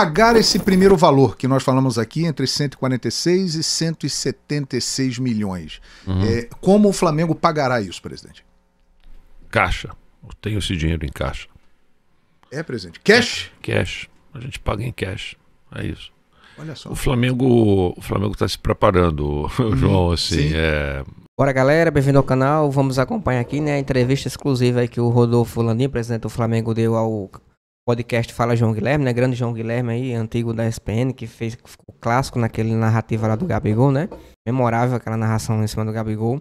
pagar esse primeiro valor que nós falamos aqui, entre 146 e 176 milhões, como o Flamengo pagará isso, presidente? Caixa. Eu tenho esse dinheiro em caixa. É, presidente? Cash? Cash. A gente paga em cash. É isso. Olha só. O Flamengo está se preparando, João, assim, Bora, galera, bem-vindo ao canal. Vamos acompanhar aqui, né, a entrevista exclusiva aí que o Rodolfo Landim, presidente do Flamengo, deu ao podcast Fala João Guilherme, né, grande João Guilherme aí, antigo da ESPN, que fez o clássico naquele narrativa lá do Gabigol, né, memorável aquela narração em cima do Gabigol.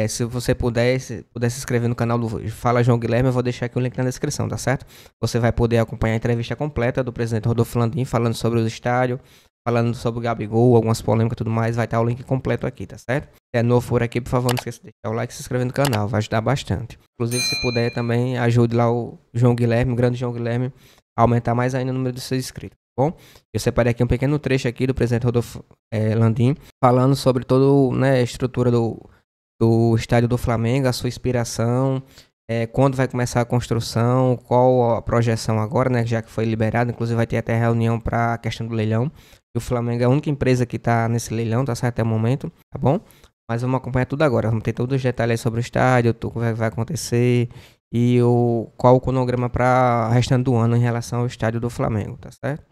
Se você puder se inscrever no canal do Fala João Guilherme, eu vou deixar aqui o link na descrição, tá certo? Você vai poder acompanhar a entrevista completa do presidente Rodolfo Landim, falando sobre os estádios, falando sobre o Gabigol, algumas polêmicas e tudo mais, vai estar o link completo aqui, tá certo? Se é novo por aqui, por favor, não esqueça de deixar o like e se inscrever no canal, vai ajudar bastante. Inclusive, se puder também, ajude lá o João Guilherme, o grande João Guilherme, a aumentar mais ainda o número de seus inscritos, tá bom? Eu separei aqui um pequeno trecho aqui do presidente Rodolfo Landim, falando sobre toda, né, a estrutura do estádio do Flamengo, a sua inspiração, quando vai começar a construção, qual a projeção agora, né, já que foi liberado, inclusive vai ter até reunião para a questão do leilão. E o Flamengo é a única empresa que está nesse leilão, tá certo, até o momento, tá bom? Mas vamos acompanhar tudo agora, vamos ter todos os detalhes aí sobre o estádio, tudo que vai acontecer e qual o cronograma para o restante do ano em relação ao estádio do Flamengo, tá certo?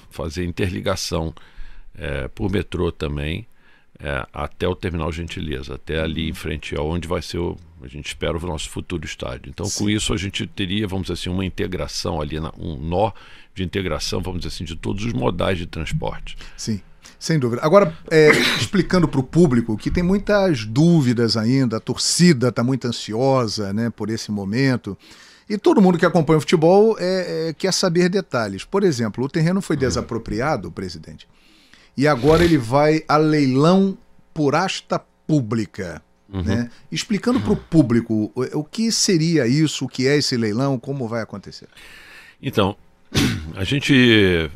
Fazer interligação por metrô também, até o Terminal Gentileza, até ali em frente aonde vai ser, a gente espera, o nosso futuro estádio. Então, com isso, a gente teria, vamos dizer assim, uma integração ali, um nó de integração, vamos dizer assim, de todos os modais de transporte. Sim, sem dúvida. Agora, explicando para o público que tem muitas dúvidas ainda, a torcida está muito ansiosa, né, por esse momento, e todo mundo que acompanha o futebol quer saber detalhes. Por exemplo, o terreno foi desapropriado, presidente, e agora ele vai a leilão por asta pública. Né? Explicando para o público o que seria isso, o que é esse leilão, como vai acontecer. Então, a gente,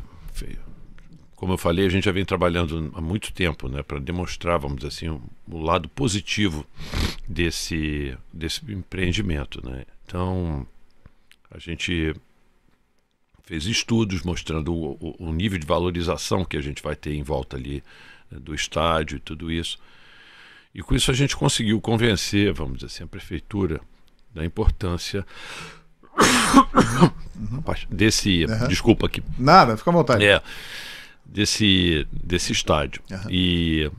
como eu falei, a gente já vem trabalhando há muito tempo, né, para demonstrar, vamos dizer assim, o lado positivo desse empreendimento, né? Então, a gente fez estudos mostrando o nível de valorização que a gente vai ter em volta ali, né, do estádio e tudo isso. E com isso a gente conseguiu convencer, vamos dizer assim, a prefeitura da importância desse... Desculpa aqui. Nada, fica à vontade. Desse estádio. E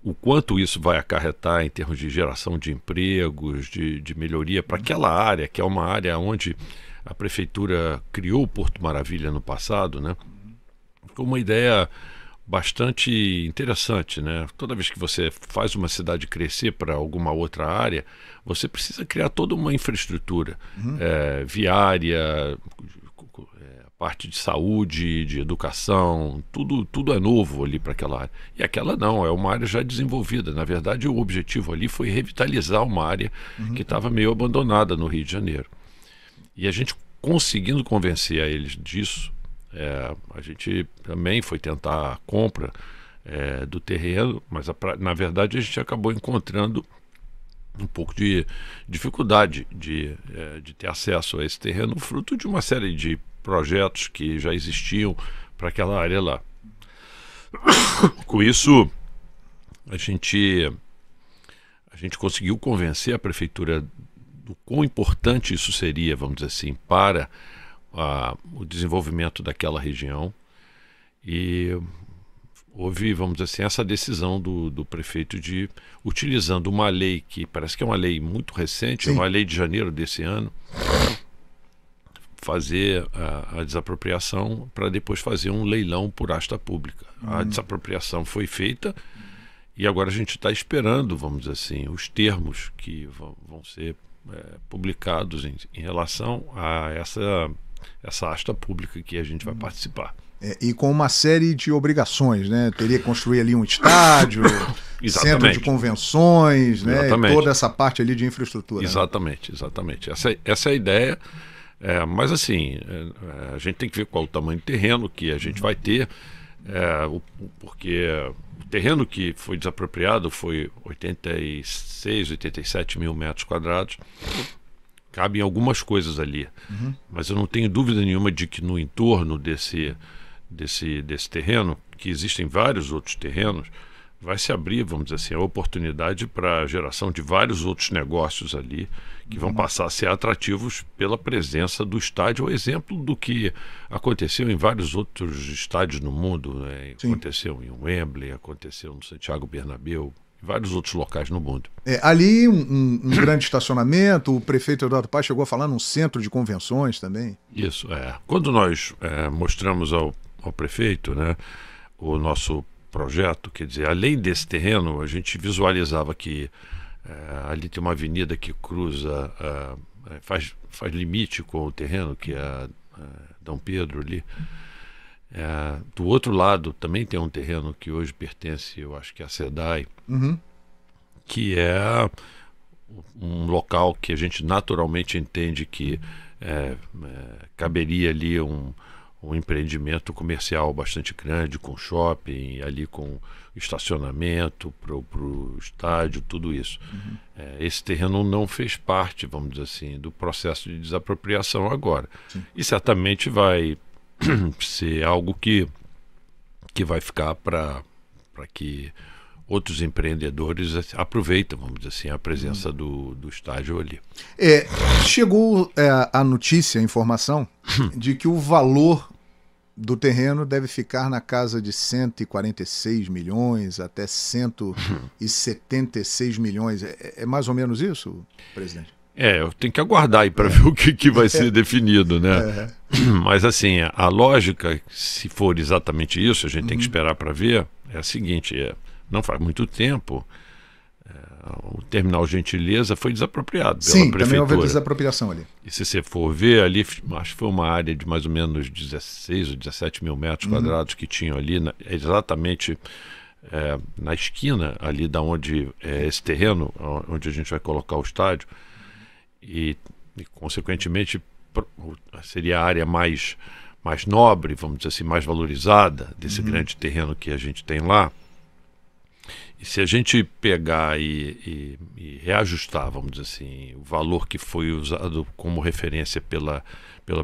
o quanto isso vai acarretar em termos de geração de empregos, de melhoria para aquela área, que é uma área onde a prefeitura criou o Porto Maravilha no passado, né? Com uma ideia bastante interessante, né? Toda vez que você faz uma cidade crescer para alguma outra área, você precisa criar toda uma infraestrutura viária, parte de saúde, de educação, tudo é novo ali para aquela área. E aquela não, é uma área já desenvolvida. Na verdade, o objetivo ali foi revitalizar uma área que estava meio abandonada no Rio de Janeiro. E a gente conseguindo convencer a eles disso, a gente também foi tentar a compra do terreno, mas na verdade a gente acabou encontrando um pouco de dificuldade de ter acesso a esse terreno, fruto de uma série de projetos que já existiam para aquela área lá. Com isso, a gente conseguiu convencer a prefeitura do quão importante isso seria, vamos dizer assim, para o desenvolvimento daquela região, e houve, vamos dizer assim, essa decisão do prefeito de, utilizando uma lei que parece que é uma lei muito recente, uma lei de janeiro desse ano, fazer a desapropriação para depois fazer um leilão por asta pública. A desapropriação foi feita e agora a gente está esperando, vamos dizer assim, os termos que vão ser publicados em relação a essa asta pública que a gente vai participar. E com uma série de obrigações, né? Teria que construir ali um estádio, centro de convenções, né? E toda essa parte ali de infraestrutura. Exatamente, né? Exatamente. Essa é a ideia. Mas assim, a gente tem que ver qual o tamanho do terreno que a gente vai ter, porque o terreno que foi desapropriado foi 86, 87 mil metros quadrados. Cabem algumas coisas ali, mas eu não tenho dúvida nenhuma de que no entorno desse desse terreno, que existem vários outros terrenos, vai se abrir, vamos dizer assim, a oportunidade para a geração de vários outros negócios ali, que vão passar a ser atrativos pela presença do estádio, o exemplo do que aconteceu em vários outros estádios no mundo, né? Aconteceu em Wembley, aconteceu no Santiago Bernabéu, em vários outros locais no mundo. Ali um grande estacionamento, o prefeito Eduardo Paes chegou a falar num centro de convenções também. Isso, Quando nós mostramos ao prefeito, né, o nosso projeto, quer dizer, além desse terreno, a gente visualizava que ali tem uma avenida que cruza, faz limite com o terreno, que é Dom Pedro ali. Do outro lado também tem um terreno que hoje pertence, eu acho que à SEDAI, que é um local que a gente naturalmente entende que caberia ali um empreendimento comercial bastante grande, com shopping, ali com estacionamento para o estádio, tudo isso. Esse terreno não fez parte, vamos dizer assim, do processo de desapropriação agora. Sim. E certamente vai ser algo que vai ficar para que outros empreendedores aproveitem, vamos dizer assim, a presença do estádio ali. Chegou a notícia, a informação, de que o valor do terreno deve ficar na casa de 146 milhões até 176 milhões. É mais ou menos isso, presidente? Eu tenho que aguardar aí para ver o que vai ser definido, né? Mas assim, a lógica, se for exatamente isso, a gente tem que esperar para ver, é a seguinte, não faz muito tempo, o terminal Gentileza foi desapropriado pela prefeitura. Sim, também houve desapropriação ali. E se você for ver ali, acho que foi uma área de mais ou menos 16 ou 17 mil metros quadrados que tinham ali, exatamente na esquina ali da onde é esse terreno, onde a gente vai colocar o estádio, e consequentemente seria a área mais nobre, vamos dizer assim, mais valorizada desse grande terreno que a gente tem lá. E se a gente pegar e reajustar, vamos dizer assim, o valor que foi usado como referência pela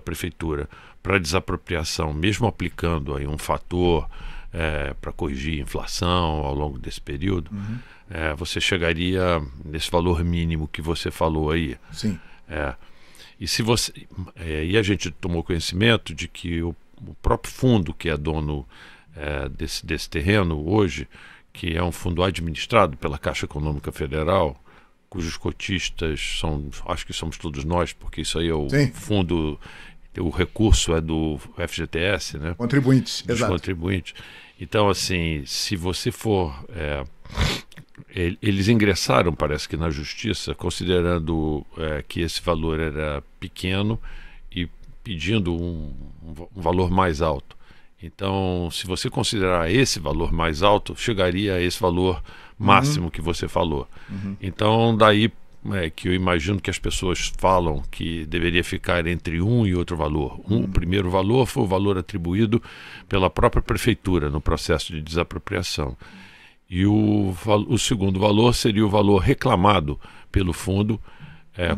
prefeitura para desapropriação, mesmo aplicando aí um fator para corrigir a inflação ao longo desse período, você chegaria nesse valor mínimo que você falou aí. Sim. E a gente tomou conhecimento de que o próprio fundo que é dono desse terreno hoje, que é um fundo administrado pela Caixa Econômica Federal, cujos cotistas acho que somos todos nós, porque isso aí é o fundo, o recurso é do FGTS, né? Contribuintes, dos exato. Contribuintes. Então, assim, se você for... eles ingressaram, parece que na Justiça, considerando que esse valor era pequeno e pedindo um valor mais alto. Então, se você considerar esse valor mais alto, chegaria a esse valor máximo que você falou. Então, daí que eu imagino que as pessoas falam que deveria ficar entre um e outro valor. O primeiro valor foi o valor atribuído pela própria prefeitura no processo de desapropriação. E o segundo valor seria o valor reclamado pelo fundo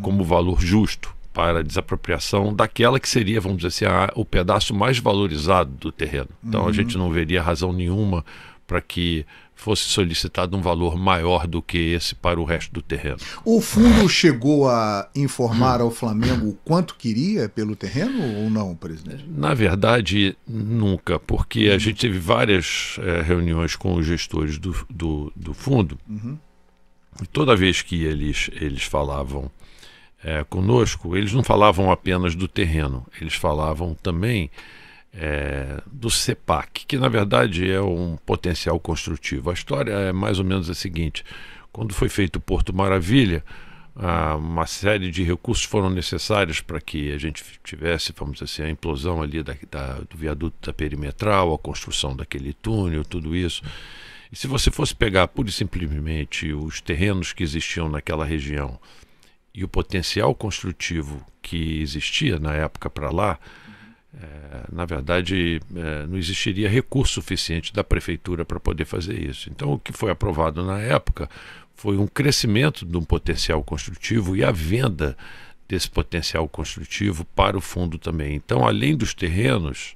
como valor justo para a desapropriação daquela que seria, vamos dizer assim, o pedaço mais valorizado do terreno. Então a gente não veria razão nenhuma para que fosse solicitado um valor maior do que esse para o resto do terreno. O fundo chegou a informar ao Flamengo o quanto queria pelo terreno ou não, presidente? Na verdade, nunca, porque a gente teve várias reuniões com os gestores do fundo, e toda vez que eles falavam conosco, eles não falavam apenas do terreno, eles falavam também do CEPAC, que na verdade é um potencial construtivo. A história é mais ou menos a seguinte: quando foi feito o Porto Maravilha, uma série de recursos foram necessários para que a gente tivesse, vamos dizer assim, a implosão ali do viaduto da perimetral, a construção daquele túnel, tudo isso. E se você fosse pegar pura e simplesmente os terrenos que existiam naquela região e o potencial construtivo que existia na época para lá, na verdade não existiria recurso suficiente da prefeitura para poder fazer isso. Então o que foi aprovado na época foi um crescimento de um potencial construtivo e a venda desse potencial construtivo para o fundo também. Então, além dos terrenos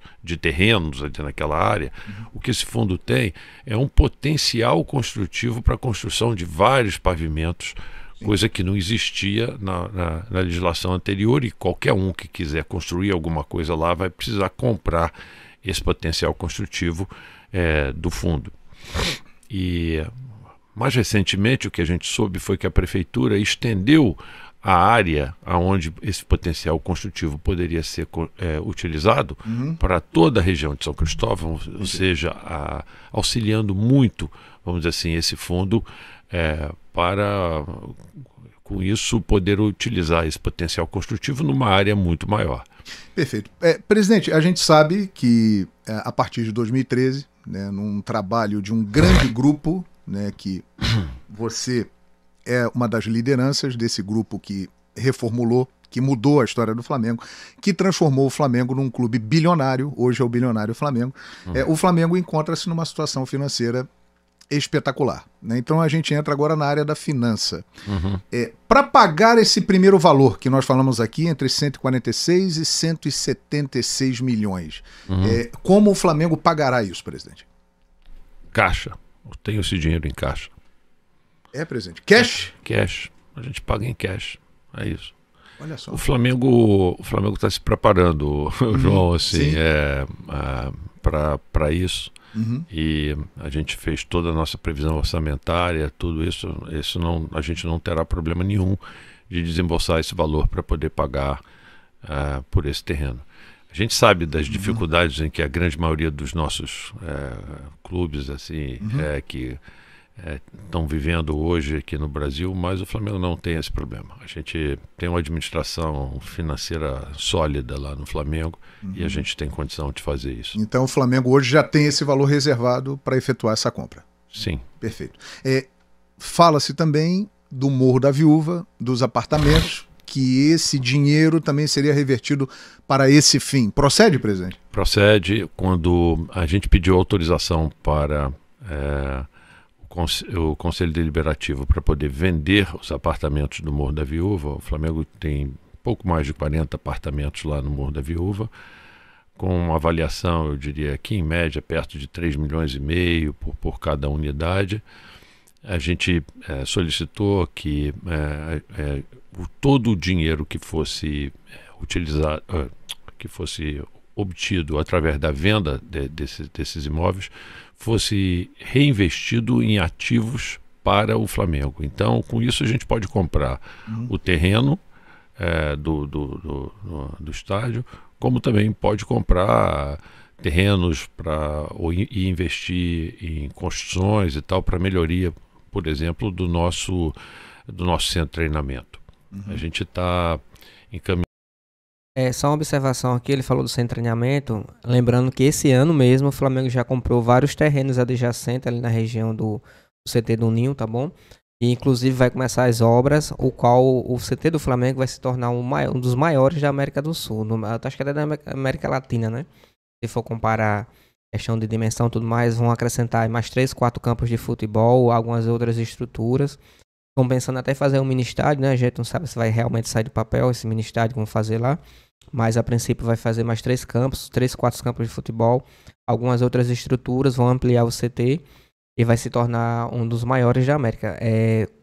ali naquela área, o que esse fundo tem é um potencial construtivo para a construção de vários pavimentos, coisa que não existia na legislação anterior, e qualquer um que quiser construir alguma coisa lá vai precisar comprar esse potencial construtivo do fundo. E mais recentemente o que a gente soube foi que a prefeitura estendeu a área onde esse potencial construtivo poderia ser utilizado para toda a região de São Cristóvão, ou seja, auxiliando muito, vamos dizer assim, esse fundo para, com isso, poder utilizar esse potencial construtivo numa área muito maior. Perfeito. Presidente, a gente sabe que a partir de 2013, né, num trabalho de um grande grupo, né, que você é uma das lideranças desse grupo que reformulou, que mudou a história do Flamengo, que transformou o Flamengo num clube bilionário, hoje é o bilionário Flamengo. O Flamengo encontra-se numa situação financeira espetacular, né? Então a gente entra agora na área da finança. Para pagar esse primeiro valor que nós falamos aqui, entre 146 e 176 milhões, como o Flamengo pagará isso, presidente? Caixa. Eu tenho esse dinheiro em caixa. Presidente. Cash? Cash. A gente paga em cash. É isso. Olha só. O Flamengo está se preparando, João, assim, para isso. E a gente fez toda a nossa previsão orçamentária, tudo isso. A gente não terá problema nenhum de desembolsar esse valor para poder pagar por esse terreno. A gente sabe das dificuldades em que a grande maioria dos nossos clubes assim, que estão vivendo hoje aqui no Brasil, mas o Flamengo não tem esse problema. A gente tem uma administração financeira sólida lá no Flamengo e a gente tem condição de fazer isso. Então o Flamengo hoje já tem esse valor reservado para efetuar essa compra? Sim. Perfeito. Fala-se também do Morro da Viúva, dos apartamentos, que esse dinheiro também seria revertido para esse fim. Procede, presidente? Procede. Quando a gente pediu autorização para o Conselho Deliberativo para poder vender os apartamentos do Morro da Viúva, o Flamengo tem pouco mais de 40 apartamentos lá no Morro da Viúva, com uma avaliação, eu diria que em média perto de 3,5 milhões por cada unidade. A gente solicitou que todo o dinheiro que fosse utilizado, que fosse obtido através da venda desses imóveis, fosse reinvestido em ativos para o Flamengo. Então, com isso a gente pode comprar o terreno do estádio, como também pode comprar terrenos e investir em construções e tal, para melhoria, por exemplo, do nosso centro de treinamento. A gente está encaminhando. Só uma observação aqui, ele falou do centro de treinamento, lembrando que esse ano mesmo o Flamengo já comprou vários terrenos adjacentes ali na região do CT do Ninho, tá bom? E inclusive vai começar as obras, o qual o CT do Flamengo vai se tornar um dos maiores da América do Sul, acho que até da América Latina, né? Se for comparar questão de dimensão e tudo mais, vão acrescentar mais 3, 4 campos de futebol, algumas outras estruturas. Estão pensando até fazer um mini estádio, né? A gente não sabe se vai realmente sair do papel esse mini estádio que vão fazer lá. Mas a princípio vai fazer mais 3 campos, 3, 4 campos de futebol. Algumas outras estruturas vão ampliar o CT e vai se tornar um dos maiores da América.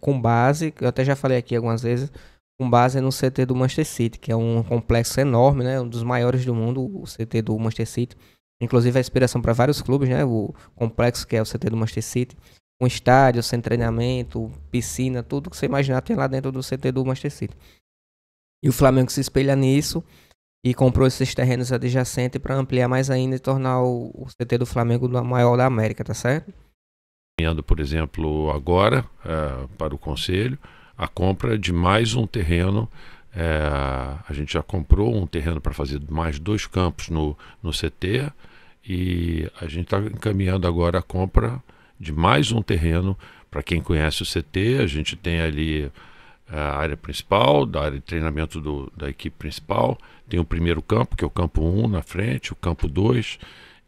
Com base, eu até já falei aqui algumas vezes, com base no CT do Manchester City, que é um complexo enorme, né? Um dos maiores do mundo, o CT do Manchester City. Inclusive a inspiração para vários clubes, né? O complexo que é o CT do Manchester City. Um estádio, sem treinamento, piscina, tudo que você imaginar tem lá dentro do CT do Manchester City. E o Flamengo se espelha nisso e comprou esses terrenos adjacentes para ampliar mais ainda e tornar o CT do Flamengo o maior da América, tá certo? Por exemplo, agora, para o Conselho, a compra de mais um terreno. A gente já comprou um terreno para fazer mais 2 campos no CT e a gente está encaminhando agora a compra de mais um terreno. Para quem conhece o CT, a gente tem ali a área principal, da área de treinamento da equipe principal, tem o primeiro campo, que é o campo 1 na frente, o campo 2,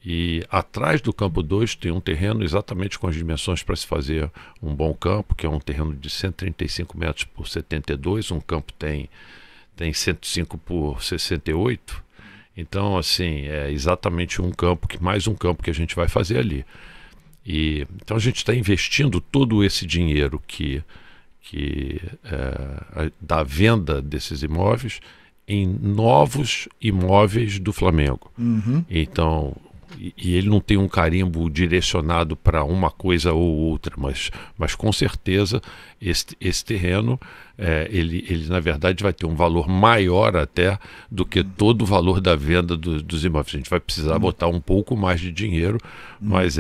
e atrás do campo 2 tem um terreno exatamente com as dimensões para se fazer um bom campo, que é um terreno de 135 metros por 72, um campo tem tem 105 por 68. Então, assim, é exatamente mais um campo que a gente vai fazer ali. Então a gente está investindo todo esse dinheiro da venda desses imóveis em novos imóveis do Flamengo. Então, e ele não tem um carimbo direcionado para uma coisa ou outra, mas com certeza esse terreno, ele na verdade vai ter um valor maior até do que todo o valor da venda dos imóveis. A gente vai precisar botar um pouco mais de dinheiro, mas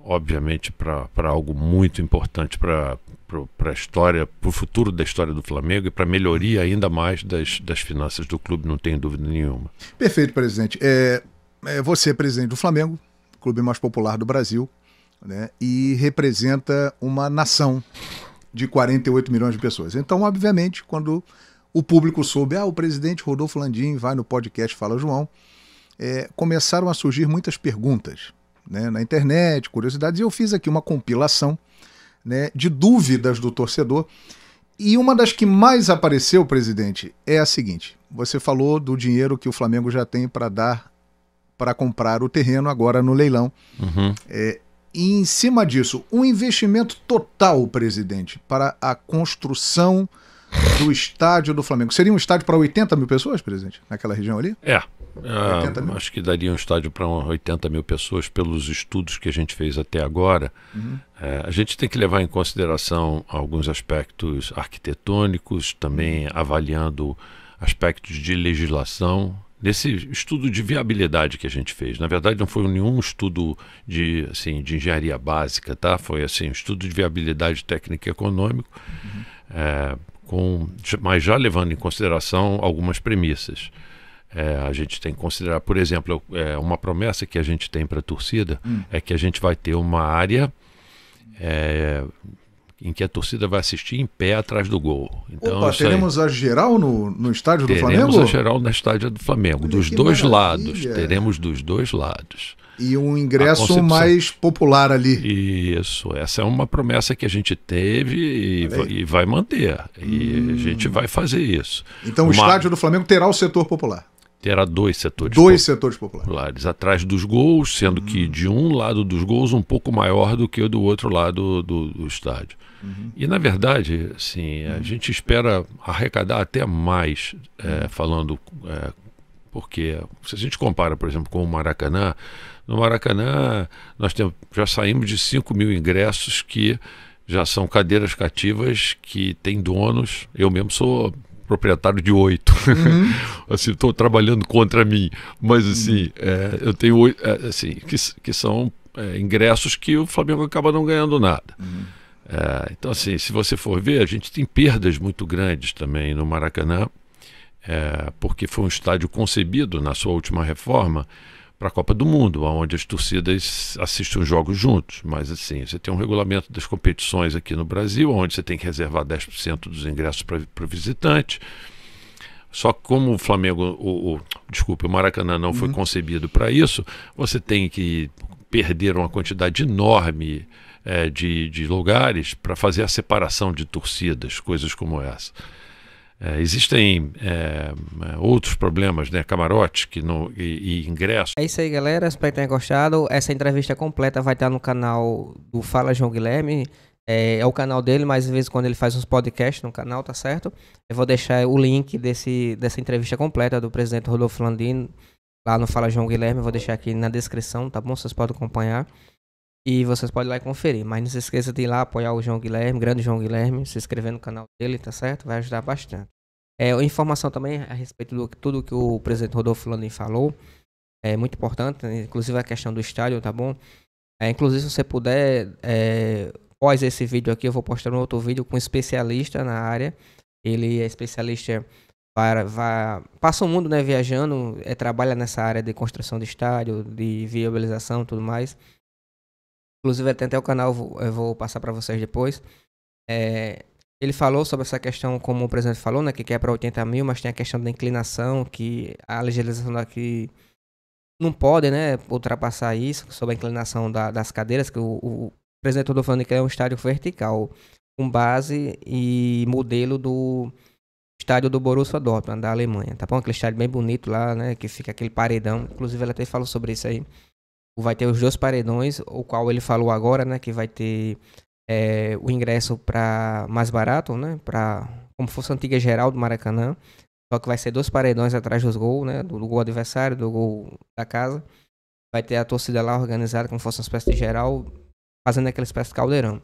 obviamente para algo muito importante para a história, para o futuro da história do Flamengo e para a melhoria ainda mais das finanças do clube, não tenho dúvida nenhuma. Perfeito, presidente. Você é presidente do Flamengo, clube mais popular do Brasil, né, e representa uma nação de 48 milhões de pessoas. Então, obviamente, quando o público soube, o presidente Rodolfo Landim vai no podcast Fala João, começaram a surgir muitas perguntas, né, na internet, curiosidades, e eu fiz aqui uma compilação, né, de dúvidas do torcedor. E uma das que mais apareceu, presidente, é a seguinte: você falou do dinheiro que o Flamengo já tem para dar para comprar o terreno agora no leilão. E em cima disso, um investimento total, presidente, para a construção do estádio do Flamengo. Seria um estádio para 80 mil pessoas, presidente, naquela região ali? Acho que daria um estádio para 80 mil pessoas pelos estudos que a gente fez até agora. A gente tem que levar em consideração alguns aspectos arquitetônicos, também avaliando aspectos de legislação. Nesse estudo de viabilidade que a gente fez, na verdade não foi nenhum estudo de engenharia básica, tá? Foi um estudo de viabilidade técnica e econômico, mas já levando em consideração algumas premissas. A gente tem que considerar, por exemplo, uma promessa que a gente tem para a torcida é que a gente vai ter uma área em que a torcida vai assistir em pé atrás do gol. Então, teremos a geral no estádio do Flamengo? Teremos a geral na estádio do Flamengo, dos dois lados. Teremos dos dois lados. E um ingresso mais popular ali. Isso, essa é uma promessa que a gente teve e vai manter. E a gente vai fazer isso. Então o estádio do Flamengo terá o setor popular? Terá dois setores. Setores populares. Atrás dos gols, sendo que de um lado dos gols um pouco maior do que o do outro lado do estádio. E na verdade, a gente espera arrecadar até mais, porque se a gente compara, por exemplo, com o Maracanã, no Maracanã nós já saímos de 5 mil ingressos que já são cadeiras cativas que têm donos. Eu mesmo sou proprietário de 8. Estou trabalhando contra mim, mas eu tenho 8, que são ingressos que o Flamengo acaba não ganhando nada. Então, se você for ver, a gente tem perdas muito grandes também no Maracanã, porque foi um estádio concebido na sua última reforma para a Copa do Mundo, onde as torcidas assistem os jogos juntos. Mas você tem um regulamento das competições aqui no Brasil, onde você tem que reservar 10% dos ingressos para o visitante. Só que como o Flamengo, o Maracanã não foi concebido para isso, você tem que perder uma quantidade enorme de lugares para fazer a separação de torcidas, coisas como essa. Existem outros problemas, né? Camarotes e ingressos. É isso aí, galera. Espero que tenham gostado. Essa entrevista completa vai estar no canal do Fala João Guilherme. É o canal dele, mas às vezes quando ele faz uns podcasts no canal, tá certo? Eu vou deixar o link dessa entrevista completa do presidente Rodolfo Landim lá no Fala João Guilherme. Eu vou deixar aqui na descrição, tá bom? Vocês podem acompanhar. E vocês podem ir lá e conferir. Mas não se esqueça de ir lá apoiar o João Guilherme, grande João Guilherme, se inscrever no canal dele, tá certo? Vai ajudar bastante. Informação também a respeito de tudo que o presidente Rodolfo Landim falou. É muito importante, inclusive a questão do estádio, tá bom? Inclusive, se você puder, após esse vídeo aqui, eu vou postar um outro vídeo com um especialista na área. Ele é especialista, passa o mundo, né, viajando, trabalha nessa área de construção de estádio, de viabilização e tudo mais. Inclusive, tem até o canal, eu vou passar para vocês depois. Ele falou sobre essa questão, como o presidente falou, né, que quer para 80 mil, mas tem a questão da inclinação, que a legislação daqui não pode, né, ultrapassar isso, sobre a inclinação das cadeiras, que o presidente Rodolfo Landim quer um estádio vertical, com base e modelo do estádio do Borussia Dortmund, da Alemanha, tá bom? Aquele estádio bem bonito lá, né? Que fica aquele paredão. Inclusive, ele até falou sobre isso aí. Vai ter os 2 paredões, o qual ele falou agora, né? Que vai ter o ingresso para mais barato, né? Como fosse a antiga geral do Maracanã. Só que vai ser 2 paredões atrás dos gols, né? Do gol adversário, do gol da casa. Vai ter a torcida lá organizada como fosse uma espécie de geral, fazendo aquela espécie de caldeirão.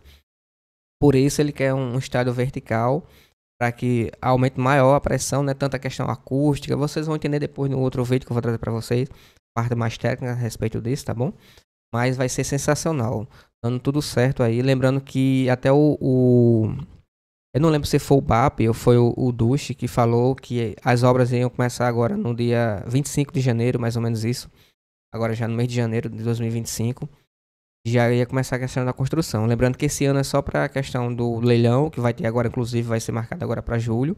Por isso ele quer um estádio vertical, para que aumente maior a pressão, né? Tanto a questão acústica. Vocês vão entender depois no outro vídeo que eu vou trazer para vocês, parte mais técnica a respeito disso, tá bom? Mas vai ser sensacional, dando tudo certo aí. Lembrando que até eu não lembro se foi o BAP ou foi o Duche que falou que as obras iam começar agora no dia 25 de janeiro, mais ou menos isso. Agora já no mês de janeiro de 2025. Já ia começar a questão da construção. Lembrando que esse ano é só para a questão do leilão, que vai ter agora, inclusive, vai ser marcado agora para julho.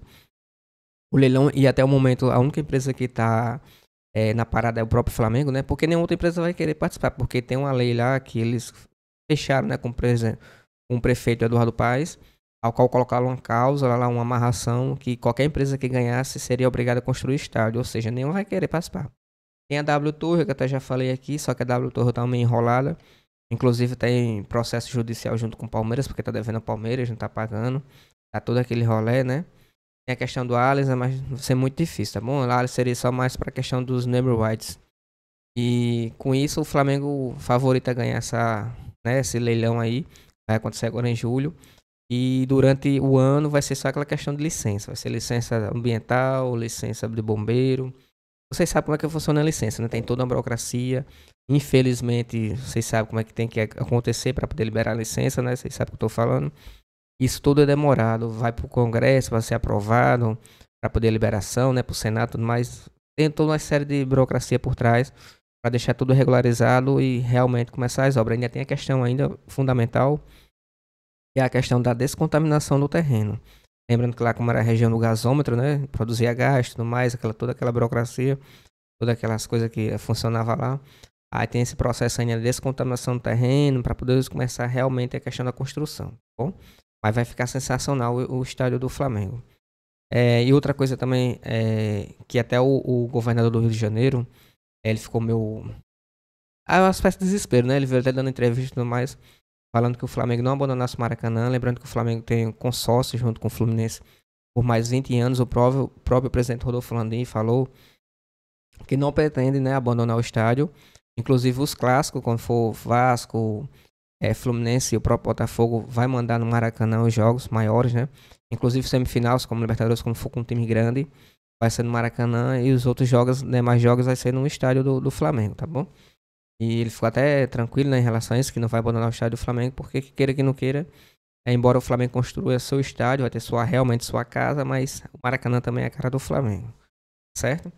O leilão, e até o momento, a única empresa que está na parada é o próprio Flamengo, né? Porque nenhuma outra empresa vai querer participar, porque tem uma lei lá que eles fecharam, né, com o prefeito Eduardo Paes, ao qual colocaram uma cláusula lá, uma amarração, que qualquer empresa que ganhasse seria obrigada a construir estádio, ou seja, nenhuma vai querer participar. Tem a W Torre, que eu até já falei aqui, só que a W Torre está meio enrolada. Inclusive tem processo judicial junto com o Palmeiras, porque tá devendo ao Palmeiras, não tá pagando. Tá todo aquele rolê, né? Tem a questão do Alisson, mas vai ser muito difícil, tá bom? O Alisson seria só mais pra questão dos name rights. E com isso o Flamengo favorita a ganhar esse leilão aí. Vai acontecer agora em julho. E durante o ano vai ser só aquela questão de licença. Vai ser licença ambiental, licença de bombeiro. Vocês sabem como é que funciona a licença, né? Tem toda uma burocracia. Infelizmente, vocês sabem como é que tem que acontecer para poder liberar a licença, né? Vocês sabem o que eu estou falando. Isso tudo é demorado. Vai para o Congresso, vai ser aprovado para poder liberação, né? Para o Senado e tudo mais. Tem toda uma série de burocracia por trás para deixar tudo regularizado e realmente começar as obras. Ainda tem a questão ainda fundamental, que é a questão da descontaminação do terreno. Lembrando que lá, como era a região do gasômetro, né? Produzia gás e tudo mais, toda aquela burocracia, todas aquelas coisas que funcionava lá. Aí tem esse processo ainda de descontaminação do terreno para poder começar realmente a questão da construção, tá bom? Mas vai ficar sensacional o estádio do Flamengo. E outra coisa também, que até o governador do Rio de Janeiro, ele ficou meio... uma espécie de desespero, né? Ele veio até dando entrevista e tudo mais, falando que o Flamengo não abandonasse o Maracanã. Lembrando que o Flamengo tem um consórcio junto com o Fluminense por mais 20 anos. O próprio presidente Rodolfo Landim falou que não pretende, né, abandonar o estádio. Inclusive os clássicos, quando for Vasco, Fluminense e o próprio Botafogo, vai mandar no Maracanã os jogos maiores, né? Inclusive semifinais, como Libertadores, quando for com um time grande, vai ser no Maracanã. E os outros jogos, demais jogos, vai ser no estádio do Flamengo, tá bom? E ele ficou até tranquilo, né, em relação a isso, que não vai abandonar o estádio do Flamengo, porque queira que não queira, embora o Flamengo construa seu estádio, vai ter realmente sua casa, mas o Maracanã também é a cara do Flamengo, certo?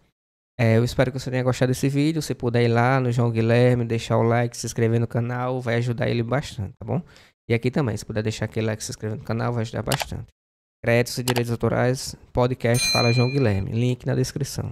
Eu espero que você tenha gostado desse vídeo. Se puder ir lá no João Guilherme, deixar o like, se inscrever no canal, vai ajudar ele bastante, tá bom? E aqui também, se puder deixar aquele like, se inscrever no canal, vai ajudar bastante. Créditos e direitos autorais, podcast Fala João Guilherme, link na descrição.